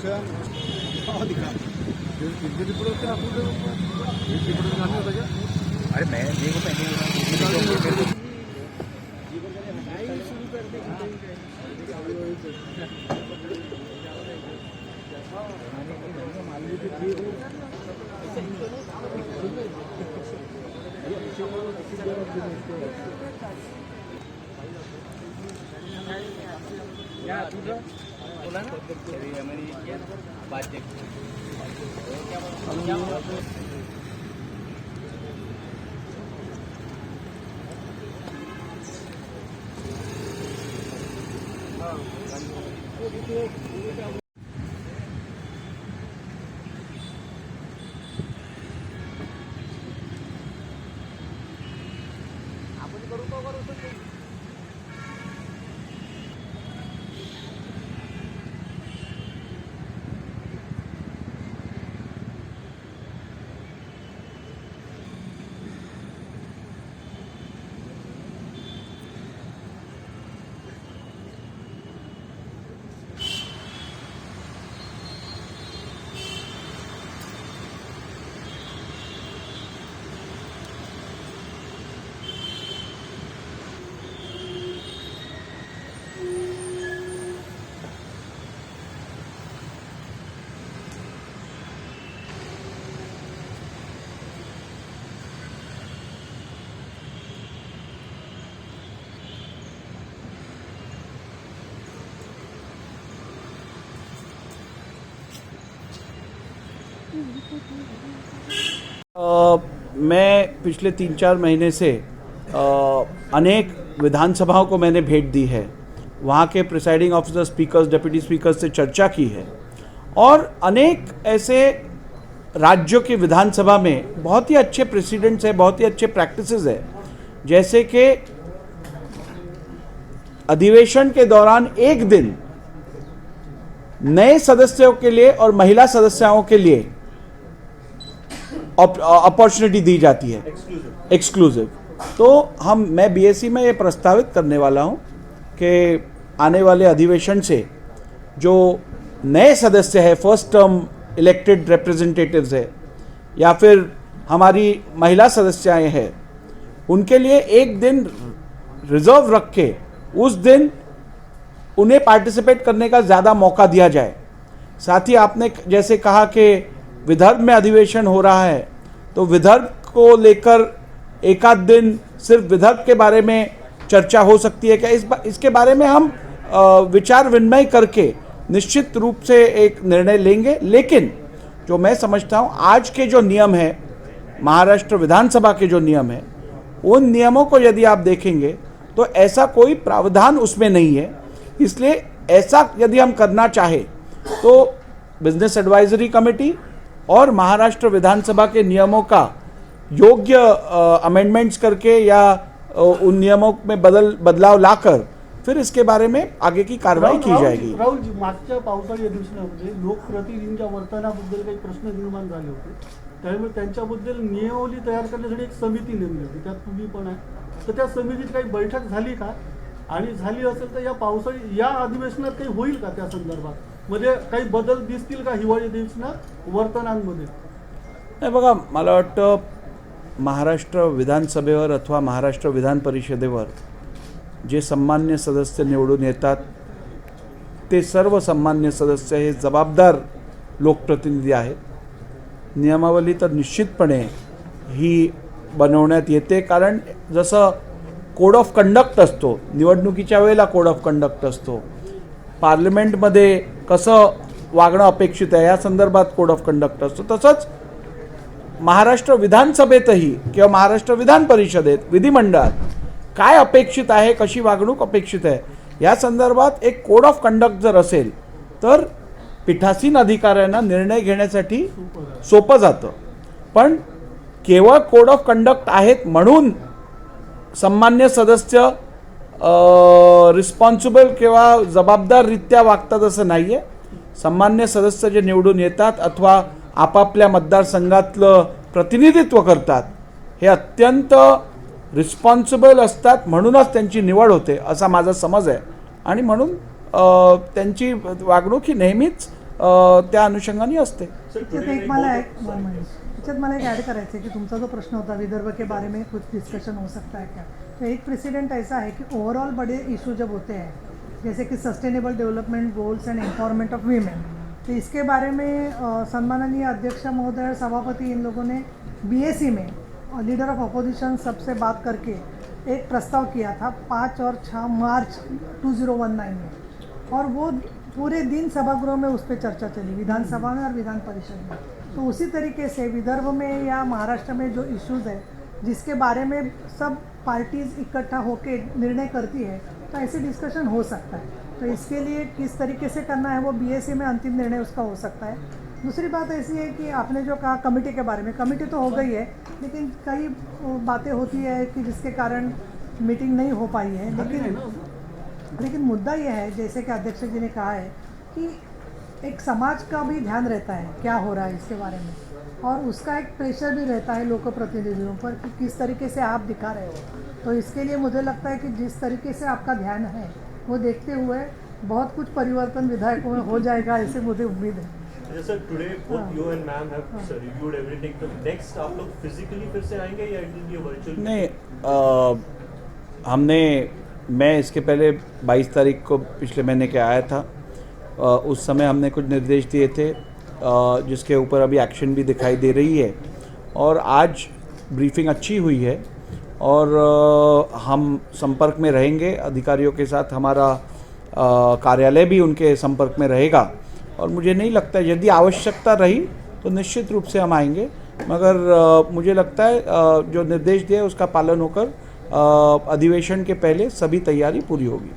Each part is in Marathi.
अरे मैं देखो बोला ना हमारी बात मैं पिछले 3-4 महीने से अनेक विधानसभाओं को मैंने भेंट दी है, वहाँ के presiding officer, speakers, deputy speakers से चर्चा की है और अनेक ऐसे राज्यों की विधानसभा में बहुत ही अच्छे प्रेसिडेंट्स हैं, बहुत ही अच्छे प्रैक्टिसेस है। जैसे कि अधिवेशन के दौरान एक दिन नए सदस्यों के लिए और महिला सदस्यों के लिए अपॉर्चुनिटी दी जाती है, एक्सक्लूसिव। तो मैं बीएससी में ये प्रस्तावित करने वाला हूं कि आने वाले अधिवेशन से जो नए सदस्य है, फर्स्ट टर्म इलेक्टेड रिप्रेजेंटेटिव्स है या फिर हमारी महिला सदस्याएं हैं, उनके लिए एक दिन रिजर्व रख के उस दिन उन्हें पार्टिसिपेट करने का ज़्यादा मौका दिया जाए। साथ ही आपने जैसे कहा कि विदर्भ में अधिवेशन हो रहा है, तो विदर्भ को लेकर एक आध दिन सिर्फ विदर्भ के बारे में चर्चा हो सकती है क्या, इसके बारे में हम विचार विनिमय करके निश्चित रूप से एक निर्णय लेंगे। लेकिन जो मैं समझता हूँ आज के जो नियम है, महाराष्ट्र विधानसभा के जो नियम है, उन नियमों को यदि आप देखेंगे तो ऐसा कोई प्रावधान उसमें नहीं है। इसलिए ऐसा यदि हम करना चाहे तो बिजनेस एडवाइजरी कमेटी और महाराष्ट्र विधानसभा के नियमों का योग्य अमेंडमेंट्स करके या उन नियमों में बदलाव लाकर फिर इसके बारे में आगे की कार्रवाई की जाएगी। राहुल जी, मागच्या पावसाळी अधिवेशनामध्ये लोकप्रतिनिधींच्या वर्तनाबद्दल काही प्रश्न निर्माण झाले होते, त्यामुळे त्यांच्याबद्दल नियमावली तयार करण्यासाठी एक समिती नेमली होती, त्यात तुम्ही पण आहे। तर त्या समितीत काही बैठक झाली का, आणि झाली असेल तर या पावसाळी या अधिवेशनात काही होईल का, त्या संदर्भात मध्ये काही बदल दिसतील का हिवाळी अधिवेशनात वर्तनांमध्ये? नाही बघा, मला वाटतं महाराष्ट्र विधानसभेवर अथवा महाराष्ट्र विधान परिषदेवर जे सन्मान्य सदस्य निवडून येतात ते सर्व सन्मान्य सदस्य हे जबाबदार लोकप्रतिनिधी आहेत। नियमावली तर निश्चितपणे ही बनवण्यात येते, कारण जसं कोड ऑफ कंडक्ट असतो, निवडणुकीच्या वेळेला कोड ऑफ कंडक्ट असतो, पार्लमेंटमध्ये कसं वागणं अपेक्षित आहे या संदर्भात कोड ऑफ कंडक्ट असतो, तसंच महाराष्ट्र विधानसभेतही किंवा महाराष्ट्र विधान परिषदेत, विधिमंडळात काय अपेक्षित आहे, कशी वागणूक अपेक्षित आहे या संदर्भात एक कोड ऑफ कंडक्ट जर असेल तर पीठासीन अधिकाऱ्यांना निर्णय घेण्यासाठी सोपं जातं। पण केवळ कोड ऑफ कंडक्ट आहेत म्हणून सन्मान्य सदस्य रिस्पॉन्सिबल किंवा जबाबदाररित्या वागतात असं नाही आहे। सन्मान्य सदस्य जे निवडून येतात अथवा आपापल्या मतदारसंघातलं प्रतिनिधित्व करतात हे अत्यंत रिस्पॉन्सिबल असतात, म्हणूनच त्यांची निवड होते असा माझा समज आहे। आणि म्हणून त्यांची वागणूक ही नेहमीच त्या अनुषंगाने असते. त्याच्यात एक मला एक त्याच्यात मला एक ऐड करायचं है कि तुमचा जो प्रश्न होता विदर्भ के बारे में कुछ डिस्कशन हो सकता है क्या, तो एक प्रेसिडेंट ऐसा है कि ओवरऑल बड़े इशू जब होते हैं जैसे कि sustainable development goals end empowerment of women, तो इसके बारे में सम्माननीय अध्यक्ष महोदय सभापति इन लोगों ने बीएसी में लीडर ऑफ अपोजिशन सबसे बात करके एक प्रस्ताव किया था 5 और 6 मार्च 2019 में, और वो पूरे दिन सभागृह में उस पर चर्चा चली, विधानसभा में और विधान परिषद में। तो उसी तरीके से विदर्भ में या महाराष्ट्र में जो इश्यूज़ है जिसके बारे में सब पार्टीज़ इकट्ठा होकर निर्णय करती है, तो ऐसे डिस्कशन हो सकता है। तो इसके लिए किस तरीके से करना है वो बीएसी में अंतिम निर्णय उसका हो सकता है। दूसरी बात ऐसी है कि आपने जो कहा कमेटी के बारे में, कमेटी तो हो गई है लेकिन कई बातें होती है कि जिसके कारण मीटिंग नहीं हो पाई है, लेकिन मुद्दा यह है जैसे कि अध्यक्ष जी ने कहा है कि एक समाज का भी ध्यान रहता है क्या हो रहा है इसके बारे में, और उसका एक प्रेशर भी रहता है लोक प्रतिनिधियों पर कि किस तरीके से आप दिखा रहे हो। तो इसके लिए मुझे लगता है कि जिस तरीके से आपका ध्यान है वो देखते हुए बहुत कुछ परिवर्तन विधायकों में हो जाएगा, ऐसे मुझे उम्मीद है। Sir today both you end ma'am have reviewed everything, तो नेक्स्ट आप लोग फिजिकली फिर से आएंगे या इट विल बी वर्चुअल? नहीं, मैं इसके पहले 22 तारीख को पिछले महीने के आया था, उस समय हमने कुछ निर्देश दिए थे जिसके ऊपर अभी एक्शन भी दिखाई दे रही है, और आज ब्रीफिंग अच्छी हुई है और हम संपर्क में रहेंगे अधिकारियों के साथ, हमारा कार्यालय भी उनके संपर्क में रहेगा, और मुझे नहीं लगता है यदि आवश्यकता रही तो निश्चित रूप से हम आएंगे, मगर मुझे लगता है जो निर्देश दिए उसका पालन होकर अधिवेशन के पहले सभी तैयारी पूरी होगी।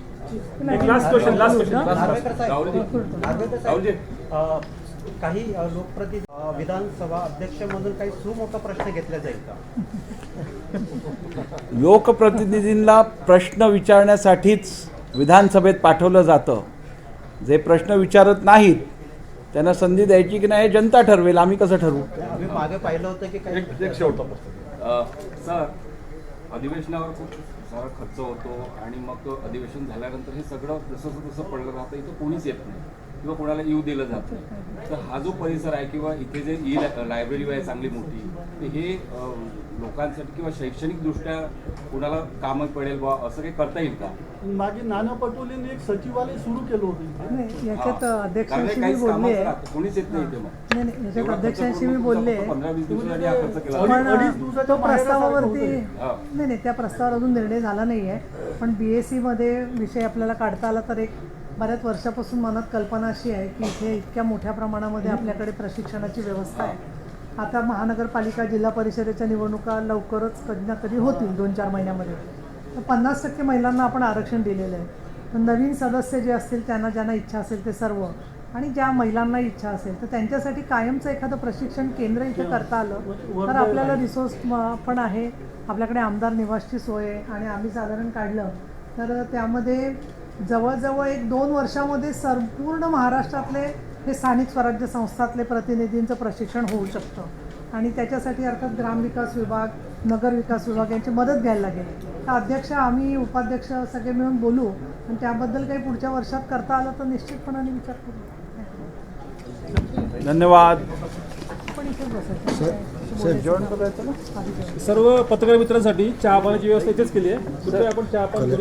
लास्ट क्वेश्चन काही लोकप्रतिनिधी विधानसभा अध्यक्ष म्हणून काही सुमोठा प्रश्न घेतला जाईल का? लोकप्रतिनिधींना प्रश्न विचारण्यासाठीच विधानसभेत पाठवलं जातं. जे प्रश्न विचारत नाहीत त्यांना संधी द्यायची की नाही जनता ठरवेल, आम्ही कसं ठरवू? आम्ही मागे पाहिलं होतं की काही सर अधिवेशनावर खूप सारा खर्च होतो आणि मग अधिवेशन झाल्यानंतर हे सगळं जसं तसं पडलं राहतं, इथं कोणीच येत नाही किंवा कोणाला येऊ दिलं जातं. तर हा जो परिसर आहे किंवा इथे जे लायब्ररी आहे चांगली मोठी, तर हे लोकांसाठी किंवा शैक्षणिकदृष्ट्या कोणाला कामं पडेल बा असं काही करता येईल का? मागे नाना पटोलेंनी एक सचिवालय सुरू केलं होतं. नाही, याच्यात अध्यक्षांशी मी बोलले आहे. कोणीच येत नाही इथे. मग नाही, याच्यात अध्यक्षांशी मी बोलले आहे. 15-20 दिवसासाठी हा खर्च केला. पण तो प्रस्तावावरती नाही, त्या प्रस्तावावर अजून निर्णय झाला नाही आहे. पण BSc मध्ये विषय आपल्याला काढता आला तर एक बऱ्याच वर्षापासून मनात कल्पना अशी आहे की इथे इतक्या मोठ्या प्रमाणामध्ये आपल्याकडे प्रशिक्षणाची व्यवस्था आहे. आता महानगरपालिका जिल्हा परिषदेच्या निवडणुका लवकरच कधी ना कधी होतील 2-4 महिन्यामध्ये. तर 50% महिलांना आपण आरक्षण दिलेलं आहे. तर नवीन सदस्य जे असतील त्यांना ज्यांना इच्छा असेल ते सर्व, आणि ज्या महिलांना इच्छा असेल तर त्यांच्यासाठी कायमचं एखादं प्रशिक्षण केंद्र इथे करता आलं तर आपल्याला रिसोर्स पण आहे. आपल्याकडे आमदार निवासची सोय आहे, आणि आम्ही साधारण काढलं तर त्यामध्ये जवळजवळ 1-2 वर्षामध्ये संपूर्ण महाराष्ट्रातले हे स्थानिक स्वराज्य संस्थातले प्रतिनिधींचं प्रशिक्षण होऊ शकतं. आणि त्याच्यासाठी अर्थात ग्रामविकास विभाग, नगर विकास विभाग यांची मदत घ्यायला लागेल. तर अध्यक्ष, आम्ही उपाध्यक्ष सगळे मिळून बोलू, आणि त्याबद्दल काही पुढच्या वर्षात करता आलं तर निश्चितपणाने विचार करू. धन्यवाद. पण इथेच बसायचं. जेवण करायचं ना? सर्व पत्रकार मित्रांसाठी चहा पाण्याची व्यवस्था इथेच केली आहे. कुठे आपण चहा पाणी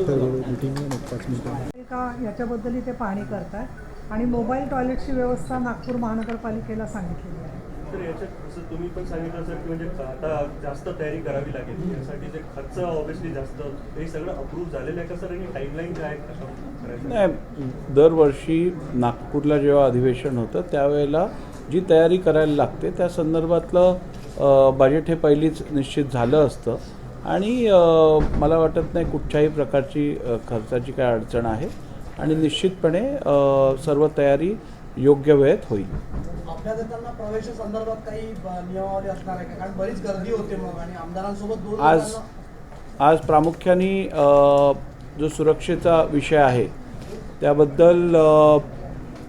का याच्याबद्दलही ते पाहणी करताय, आणि मोबाईल टॉयलेटची व्यवस्था नागपूर महानगरपालिकेला सांगितलेली आहे. तर याच्यात जसं तुम्ही पण सांगितलं सर की म्हणजे आता जास्त तयारी करावी लागेल, यासाठी जे खर्च ऑब्व्हियसली जास्त, हे सगळं अप्रूव्ह झालेलं आहे का सर? आणि टाईमलाईन काय आहे कसं करायचं? नाही, दरवर्षी नागपूरला जेव्हा अधिवेशन होतं त्यावेळेला जी तयारी करायला लागते त्या संदर्भातलं बजेट हे पहिलीच निश्चित झालं असतं, आणि मला वाटत नाही कुठच्याही प्रकारची खर्चाची काय अडचण आहे, आणि निश्चितपणे सर्व तयारी योग्य वेळेत होईल. आपल्या देताना प्रवेशासंदर्भात काही नियमावली असणार आहे का? कारण बरीच गर्दी होते मग, आणि आमदारांसोबत आज प्रामुख्याने जो सुरक्षेचा विषय आहे त्याबद्दल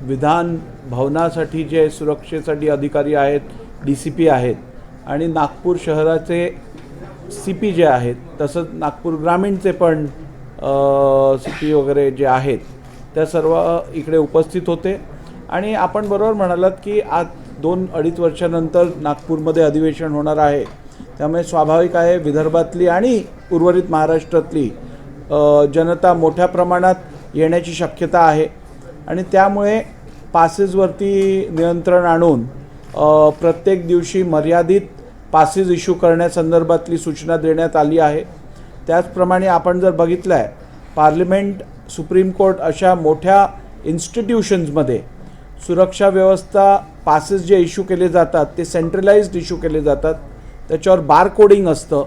विधान भवनासाठी जे सुरक्षेसाठी अधिकारी आहेत, DCP आहेत, आणि नागपूर शहराचे CP जे आहेत, तसंच नागपूर ग्रामीणचे पण CP वगैरे जे आहेत त्या सर्व इकडे उपस्थित होते, आणि आपण बरोबर म्हणालात की आज 2-2.5 वर्षानंतर नागपूरमध्ये अधिवेशन होणार आहे, त्यामुळे स्वाभाविक आहे विदर्भातली आणि उर्वरित महाराष्ट्रातली जनता मोठ्या प्रमाणात येण्याची शक्यता आहे आणि त्यामुळे पासेसवरती नियंत्रण आणून प्रत्येक दिवशी मर्यादित पासेस इश्यू करण्यासंदर्भातली सूचना देण्यात आली आहे. त्याचप्रमाणे आपण जर बघितलं आहे पार्लिमेंट, सुप्रीम कोर्ट अशा मोठ्या इन्स्टिट्यूशन्समध्ये सुरक्षा व्यवस्था पासेस जे इश्यू केले जातात ते सेंट्रलाइज्ड इश्यू केले जातात, त्याच्यावर बार कोडिंग असतं,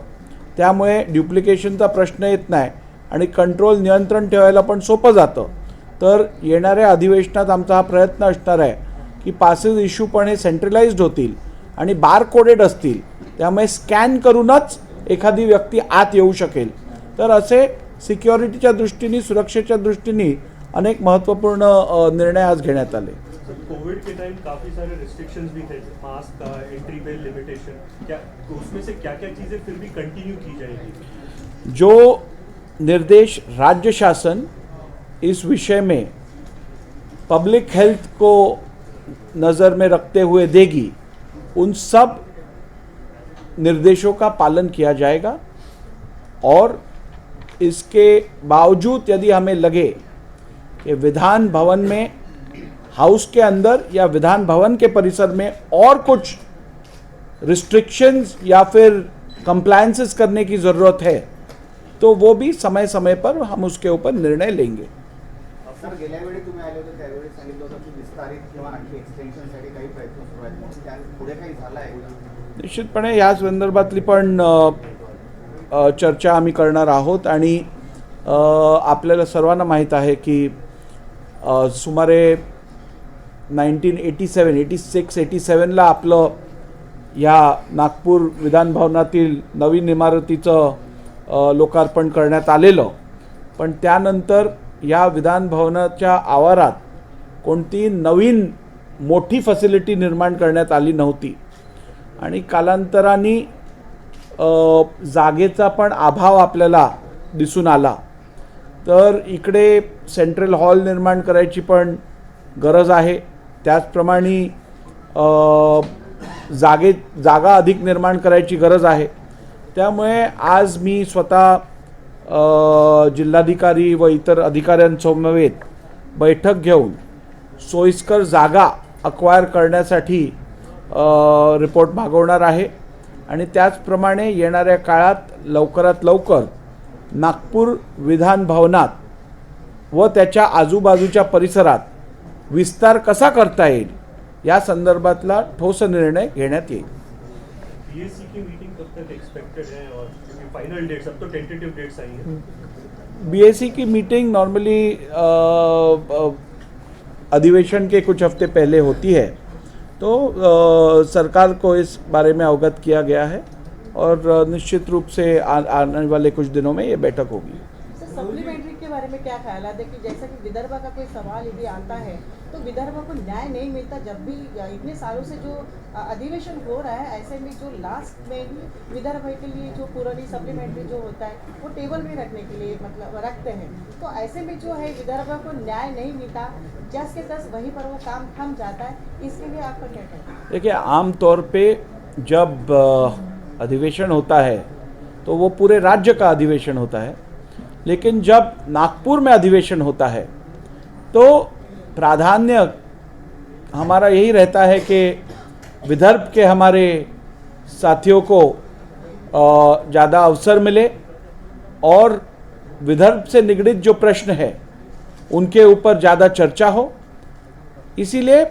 त्यामुळे ड्युप्लिकेशनचा प्रश्न येत नाही आणि कंट्रोल नियंत्रण ठेवायला पण सोपं जातं. तर येणाऱ्या अधिवेशनात आमचा हा प्रयत्न असणार आहे की पासेस इश्यू पण हे सेंट्रलाइज्ड होतील आणि बार कोडेड असतील, त्यामुळे स्कॅन करूनच एखादी व्यक्ती आत येऊ शकेल. तर असे सिक्युरिटीच्या दृष्टीने, सुरक्षेच्या दृष्टीने अनेक महत्त्वपूर्ण निर्णय आज घेण्यात आले. कोविड के टाइम काफी सारे रिस्ट्रिक्शंस भी थे, मास्क का, एंट्री पे लिमिटेशन, क्या उसमें से क्या क्या चीजें फिर भी कंटिन्यू की जाएगी? जो निर्देश राज्य शासन इस विषय में पब्लिक हेल्थ को नज़र में रखते हुए देगी, उन सब निर्देशों का पालन किया जाएगा और इसके बावजूद यदि हमें लगे कि विधान भवन में, हाउस के अंदर या विधान भवन के परिसर में और कुछ रिस्ट्रिक्शंस या फिर कंप्लायंसेस करने की ज़रूरत है तो वो भी समय समय पर हम उसके ऊपर निर्णय लेंगे. सर, गेल्या वेळी तुम्ही आले होते त्यावेळी सांगितलं होतं की विस्तारित किंवा आणखी एक्सटेन्शनसाठी काही प्रयत्न सुरू आहेत, मग त्या पुढे काही झालं आहे? निश्चितपणे या संदर्भातली पण चर्चा आम्ही करणार आहोत आणि आपल्याला सर्वांना माहीत आहे की सुमारे 1986-87ला आपलं या नागपूर विधानभवनातील नवीन इमारतीचं लोकार्पण करण्यात आलेलं, पण त्यानंतर या विधानभवनाच्या आवारात कोणती नवीन मोठी फॅसिलिटी निर्माण करण्यात आली नव्हती आणि कालांतराने जागेचा पण अभाव आपल्याला दिसून आला. तर इकडे सेंट्रल हॉल निर्माण करायची पण गरज आहे, त्याचप्रमाणे जागा अधिक निर्माण करायची गरज आहे. त्यामुळे आज मी स्वतः जिल्हाधिकारी व इतर अधिकाऱ्यांसमवेत बैठक घेऊन सोयीस्कर जागा अक्वायर करण्यासाठी रिपोर्ट मागवणार आहे आणि त्याचप्रमाणे येणाऱ्या काळात लवकरात लवकर नागपूर विधान भवनात व त्याच्या आजूबाजूच्या परिसरात विस्तार कसा करता येईल या संदर्भातला ठोस निर्णय घेण्यात येईल. बीएससी की मीटिंग कब तक एक्सपेक्टेड है और फाइनल डेट्स, अब तो टेंटेटिव डेट्स आई हैं? बीएससी की मीटिंग नॉर्मली अधिवेशन के कुछ हफ्ते पहले होती है, तो सरकार को इस बारे में अवगत किया गया है और निश्चित रूप से आने वाले कुछ दिनों में ये बैठक होगी. सप्लीमेंट्री के बारे में क्या ख्याल है कि जैसा कि विदर्भ का कोई सवाल यदि आता है तो विदर्भ को न्याय नहीं मिलता, जब भी इतने सालों से जो अधिवेशन हो रहा है ऐसे में जो लास्ट में ही विदर्भ के लिए जो पुरानी सप्लीमेंट्री जो होता है वो टेबल में रखने के लिए मतलब रखते हैं, तो ऐसे में जो है विदर्भ को न्याय नहीं मिलता, जस के तस वहीं पर वो काम थम जाता है, इसके लिए आपका क्या कहना है? देखिए, आम तौर पे जब अधिवेशन होता है तो वो पूरे राज्य का अधिवेशन होता है, लेकिन जब नागपुर में अधिवेशन होता है तो प्राधान्य हमारा यही रहता है कि विदर्भ के हमारे साथियों को ज़्यादा अवसर मिले और विदर्भ से निगडित जो प्रश्न है उनके ऊपर ज़्यादा चर्चा हो. इसीलिए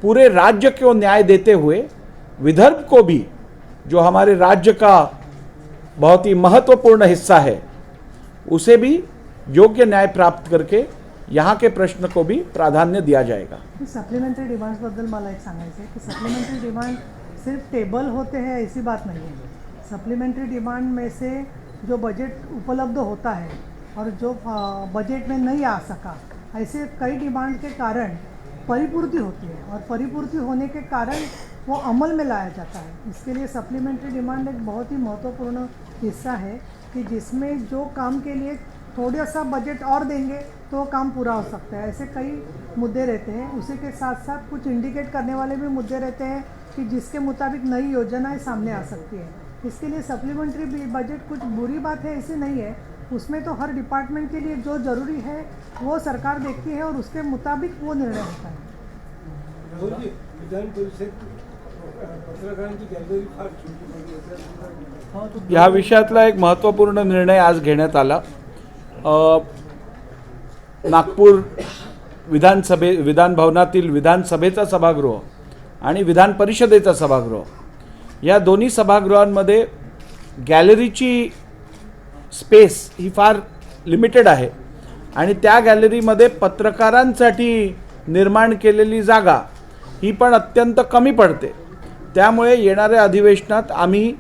पूरे राज्य को न्याय देते हुए विदर्भ को भी, जो हमारे राज्य का बहुत ही महत्वपूर्ण हिस्सा है, उसे भी योग्य न्याय प्राप्त करके यहाँ के प्रश्न को भी प्राधान्य दिया जाएगा. सप्लीमेंट्री डिमांड्सबद्दल मला एक सांगायचं आहे की सप्लीमेंट्री डिमांड सिर्फ टेबल होते हैं ऐसी बात नहीं है. सप्लीमेंट्री डिमांड में से जो बजट उपलब्ध होता है और जो बजट में नहीं आ सका, ऐसे कई डिमांड के कारण परिपूर्ति होती है और परिपूर्ति होने के कारण वो अमल में लाया जाता है. इसके लिए सप्लीमेंट्री डिमांड एक बहुत ही महत्वपूर्ण हिस्सा है कि जिसमें जो काम के लिए थोड़ा सा बजट और देंगे तो काम पूरा हो सकता है। ऐसे कई मुद्दे रहते हैं। उसी के साथ साथ कुछ इंडिकेट करने वाले भी मुद्दे रहते हैं कि जिसके मुताबिक नई योजनाएं सामने आ सकती है। इसके लिए सप्लीमेंट्री बजट कुछ बुरी बात है ऐसी नहीं है, उसमें तो हर डिपार्टमेंट के लिए जो ज़रूरी है वो सरकार देखती है और उसके मुताबिक वो निर्णय होता है। विधान परिषद पत्रकारांची गॅलरी फार छोटी या विषयातला एक महत्त्वपूर्ण निर्णय आज घेण्यात आला। नागपूर विधान भवनातील विधानसभेचा सभागृह आणि विधान परिषदेचा सभागृह या दोन्ही सभागृहांमध्ये गॅलरीची स्पेस ही फार लिमिटेड आहे आणि त्या गॅलरीमध्ये पत्रकारांसाठी निर्माण केलेली जागा ही पण अत्यंत कमी पडते। त्यामुळे येणाऱ्या अधिवेशनात आम्ही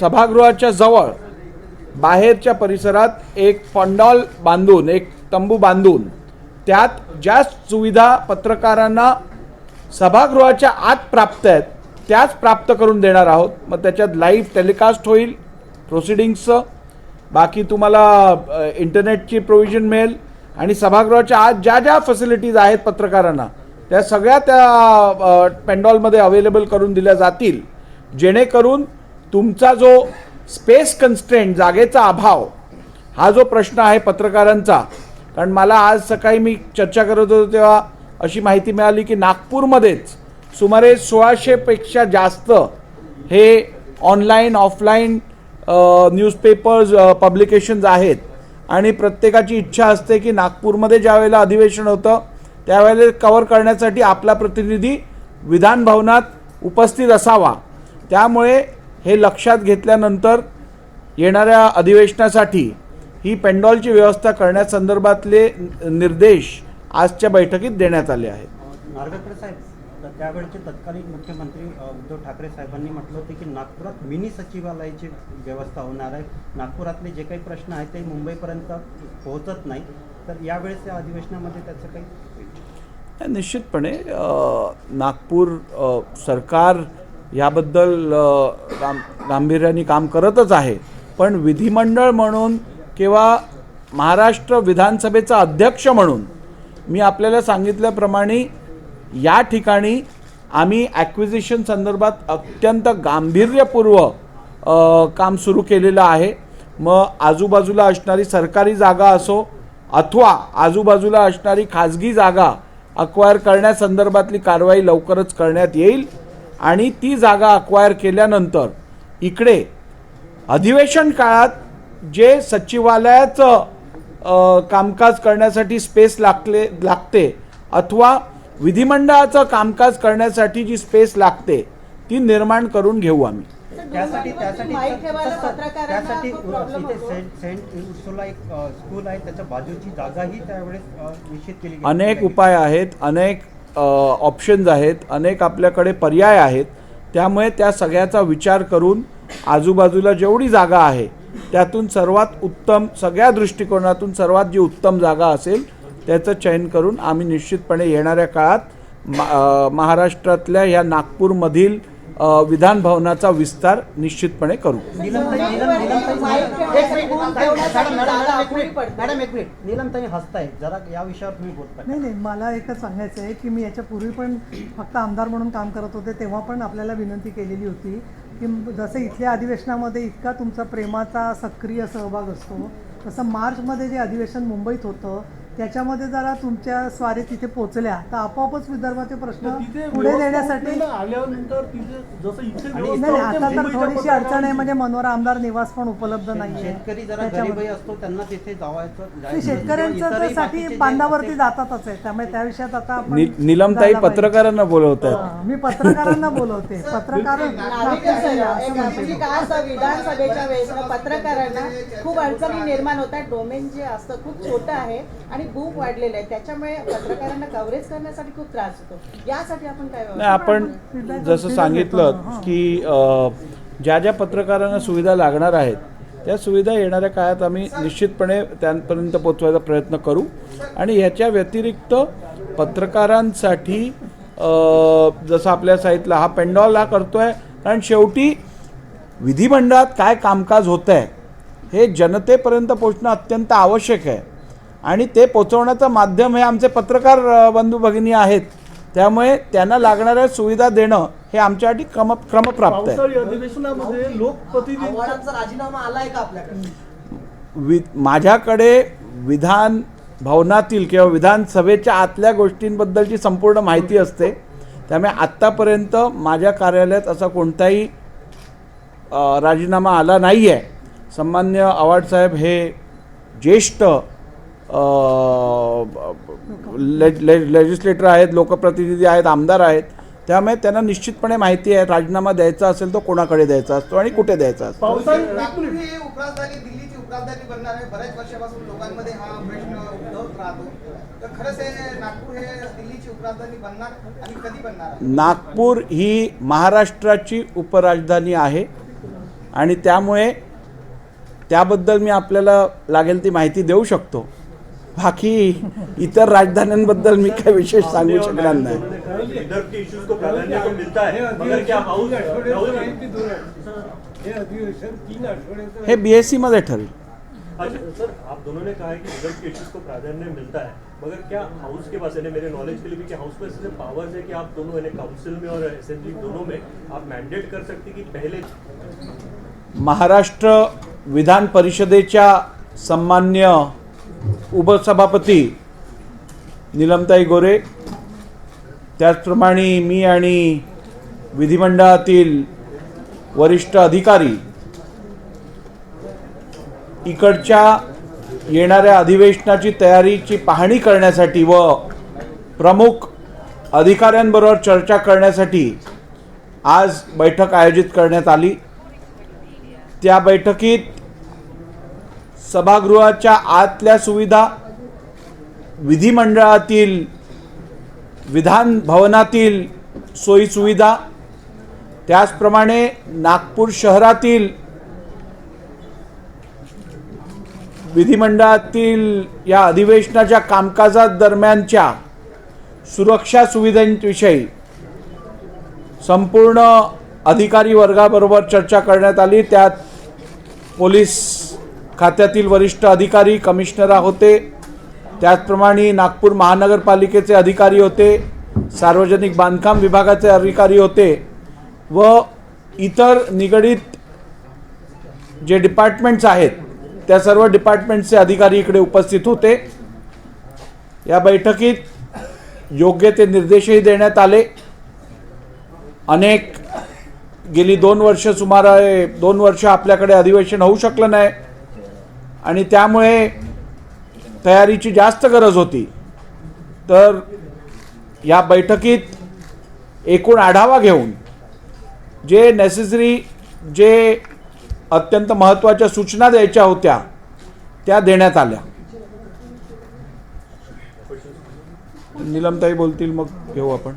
सभागृहाच्या जवळ बाहेरच्या परिसरात एक पंडॉल बांधून, एक तंबू बांधून त्यात ज्या सुविधा पत्रकारांना सभागृहाच्या आत प्राप्त आहेत त्याच प्राप्त करून देणार आहोत। मग त्याच्यात लाईव्ह टेलिकास्ट होईल प्रोसिडिंग्सचं, बाकी तुम्हाला इंटरनेटची प्रोव्हिजन मिळेल आणि सभागृहाच्या आत ज्या ज्या फॅसिलिटीज आहेत पत्रकारांना त्या सगळ्या त्या पेंडॉलमध्ये अवेलेबल करून दिल्या जातील, जेणेकरून तुमचा जो स्पेस कन्स्ट्रेंट, जागेचा अभाव हा जो प्रश्न आहे पत्रकारांचा, कारण मला आज सकाळी मी चर्चा करत होतो तेव्हा अशी माहिती मिळाली की नागपूरमध्येच सुमारे 1600पेक्षा जास्त हे ऑनलाईन ऑफलाईन न्यूजपेपर्स पब्लिकेशन्स आहेत आणि प्रत्येकाची इच्छा असते की नागपूरमध्ये ज्या वेळेला अधिवेशन होतं त्यावेळेला कव्हर करण्यासाठी आपला प्रतिनिधी विधान भवनात उपस्थित असावा। त्यामुळे हे लक्षात घेतल्यानंतर येणाऱ्या अधिवेशनासाठी ही पेंडॉलची व्यवस्था करण्यासंदर्भातले निर्देश आजच्या बैठकीत देण्यात आले आहेत। नार्वेकर साहेब, तर त्यावेळचे तत्कालीन मुख्यमंत्री उद्धव ठाकरे साहेबांनी म्हटलं होतं की नागपुरात मिनी सचिवालयाची व्यवस्था होणार आहे, नागपुरातले जे काही प्रश्न आहेत ते मुंबईपर्यंत पोहोचत नाही, तर यावेळेस या अधिवेशनामध्ये त्याचं काही निश्चितपणे नागपूर सरकार याबद्दल गांभीर्याने काम करतच आहे, पण विधिमंडळ म्हणून किंवा महाराष्ट्र विधानसभेचा अध्यक्ष म्हणून मी आपल्याला सांगितल्याप्रमाणे या ठिकाणी आम्ही ॲक्विजिशन संदर्भात अत्यंत गांभीर्यपूर्वक काम सुरू केलेलं आहे। मग आजूबाजूला असणारी सरकारी जागा असो अथवा आजूबाजूला असणारी खाजगी जागा अक्वायर करण्यासंदर्भातली कारवाई लवकरच करण्यात येईल आणि ती जागा अक्वायर केल्यानंतर इकडे अधिवेशन काळात जे सचिवालयाचं कामकाज करण्यासाठी स्पेस लागते अथवा विधिमंडळाचं कामकाज करण्यासाठी जी स्पेस लागते ती निर्माण करून घेऊ आम्ही। त्यासाठी इथे सेंट उर्सुला एक स्कूल आहे, त्याच्या बाजूची जागाही त्यावेळेस निश्चित केली गेली। अनेक उपाय आहेत, अनेक ऑप्शन्स आहेत, अनेक आपल्याकडे पर्याय आहेत। त्यामुळे त्या सगळ्याचा विचार करून आजूबाजूला जेवढी जागा आहे त्यातून सर्वात उत्तम, सगळ्या दृष्टिकोनातून सर्वात जी उत्तम जागा असेल त्याचं चयन करून आम्ही निश्चितपणे येणाऱ्या काळात महाराष्ट्रातल्या या नागपूरमधील विधान भवनाचा विस्तार निश्चितपणे करू। नीलमताई हसताय, जरा या विषयावर तुम्ही बोलताय। नाही, मला एकच सांगायचं आहे की मी याच्यापूर्वी पण फक्त आमदार म्हणून काम करत होते, तेव्हा पण आपल्याला विनंती केलेली होती की जसं इथल्या अधिवेशनामध्ये इतका तुमचा प्रेमाचा सक्रिय सहभाग असतो, तसं मार्चमध्ये जे अधिवेशन मुंबईत होतं त्याच्यामध्ये जरा तुमच्या स्वारी तिथे पोहोचल्या तर आपोआपच विदर्भाचे प्रश्न पुढे नेण्यासाठी आल्यानंतर तिथे जसं इथे नाही, आता तर थोडीशी अडचण आहे, म्हणजे मनोरा आमदार निवास पण उपलब्ध नाही शेतकरी जरा गरीबही असतो, त्यांना तिथे जावायचं, शेतकऱ्यांच्या साठी बांधावरती जातातच आहे, त्यामुळे त्या विषयात आता आपण नीलमताई पत्रकारांना बोलवतात। मी पत्रकारांना बोलवते, पत्रकार विधानसभेच्या वेळेस पत्रकारांना खूप अडचणी निर्माण होतात। डोमेन जे असतं खूप छोटं आहे आणि बुक वाढलेलं आहे, त्याच्यामुळे पत्रकारांना कव्हरेज करण्यासाठी खूप त्रास होतो। यासाठी आपण काय नाही, आपण जसं सांगितलं की ज्या ज्या पत्रकारांना सुविधा लागणार आहेत त्या सुविधा येणाऱ्या काळात आम्ही निश्चितपणे त्यांपर्यंत पोहोचवायचा प्रयत्न करू आणि ह्याच्या व्यतिरिक्त पत्रकारांसाठी जसं आपल्या साईटला हा पेंडॉल हा करतोय, कारण शेवटी विधिमंडळात काय कामकाज होतं आहे हे जनतेपर्यंत पोचणं अत्यंत आवश्यक आहे आणि ते पोचवण्याचं माध्यम हे आमचे पत्रकार बंधू भगिनी आहेत. त्यामुळे त्यांना लागणाऱ्या सुविधा देणं हे आमच्यासाठी क्रमप्राप्त आहे. पावसाळी अधिवेशनामध्ये लोकप्रतिनिधी आव्हाडांचा राजीनामा आलाय का आपल्याकडे? माझ्याकडे विधान भवनातील किंवा विधानसभेच्या आतल्या गोष्टींबद्दलची संपूर्ण माहिती असते. त्यामुळे आत्तापर्यंत माझ्या कार्यालयात असा कोणताही राजीनामा आला नाही आहे. सन्मान्य आव्हाड साहेब हे ज्येष्ठ लेजिस्लेटर आहेत, लोकप्रतिनिधी आहेत, आमदार आहेत. त्यामुळे त्यांना निश्चितपणे माहिती आहे राजीनामा द्यायचा असेल तो कोणाकडे द्यायचा असतो आणि कुठे द्यायचा असतो. नागपूर ही उपराजधानी, दिल्लीची उपराजधानी बनणार आहे. बऱ्याच वर्षापासून लोकांमध्ये हा प्रश्न उद्भवत राहतो. तर खरंच हे नागपूर हे दिल्लीची उपराजधानी बनणार आणि कधी बनणार? नागपूर ही महाराष्ट्राची उपराजधानी आहे आणि त्यामुळे त्याबद्दल मी आपल्याला लागेल ती माहिती देऊ शकतो. बाकी इतर राजधान्यांबद्दल मी काही विशेष सांगू शकणार नाही. विदर्भ के इश्यूज को प्राधान्य तो मिलता है, मगर क्या हाउस हे BSc मध्ये ठरेल. अच्छा सर, आप दोनों ने कहा है कि विदर्भ के इश्यूज को प्राधान्य मिलता है, मगर क्या हाउस के पास है, मेरे नॉलेज के लिए भी कि हाउस में ऐसे पावर्स है कि आप दोनों यानी काउंसिल में और असेंबली दोनों में आप मैंडेट कर सकते कि पहले महाराष्ट्र विधान परिषदेच्या सन्मान्य उपसभापती नीलमताई गोरे, त्याचप्रमाणे मी आणि विधिमंडळातील वरिष्ठ अधिकारी इकडच्या येणाऱ्या अधिवेशनाची तयारीची पाहणी करण्यासाठी व प्रमुख अधिकाऱ्यांबरोबर चर्चा करण्यासाठी आज बैठक आयोजित करण्यात आली. त्या बैठकीत सभागृहाच्या आतल्या सुविधा, विधिमंडळातील विधान भवनातील सोयीसुविधा, त्याचप्रमाणे नागपूर शहरातील विधिमंडळातील या अधिवेशनाच्या कामकाजादरम्यानच्या सुरक्षा सुविधांविषयी संपूर्ण अधिकारी वर्गाबरोबर चर्चा करण्यात आली. त्यात पोलीस खात्यातील वरिष्ठ अधिकारी, कमिशनर होते, त्याचप्रमाणे नागपूर महानगरपालिकेचे अधिकारी होते, सार्वजनिक बांधकाम विभागाचे अधिकारी होते व इतर निगडित जे डिपार्टमेंट्स आहेत त्या सर्व डिपार्टमेंटचे अधिकारी इकडे उपस्थित होते. या बैठकीत योग्य ते निर्देशही देण्यात आले. अनेक गेली 2 वर्ष, सुमारे 2 वर्ष आपल्याकडे अधिवेशन होऊ शकलं नाही आणि त्यामुळे तयारीची जास्त गरज होती. तर या बैठकीत एकूण आढावा घेऊन जे नेसेसरी, जे अत्यंत महत्त्वाच्या सूचना द्यायच्या होत्या त्या देण्यात आल्या. नीलमताई बोलतील, मग घेऊ आपण.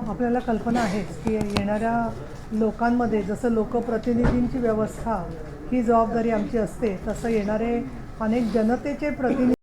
आपल्याला कल्पना आहेच की येणाऱ्या लोकांमध्ये जसं लोकप्रतिनिधींची व्यवस्था ही जबाबदारी आमची असते, तसं येणारे अनेक जनतेचे प्रतिनिधी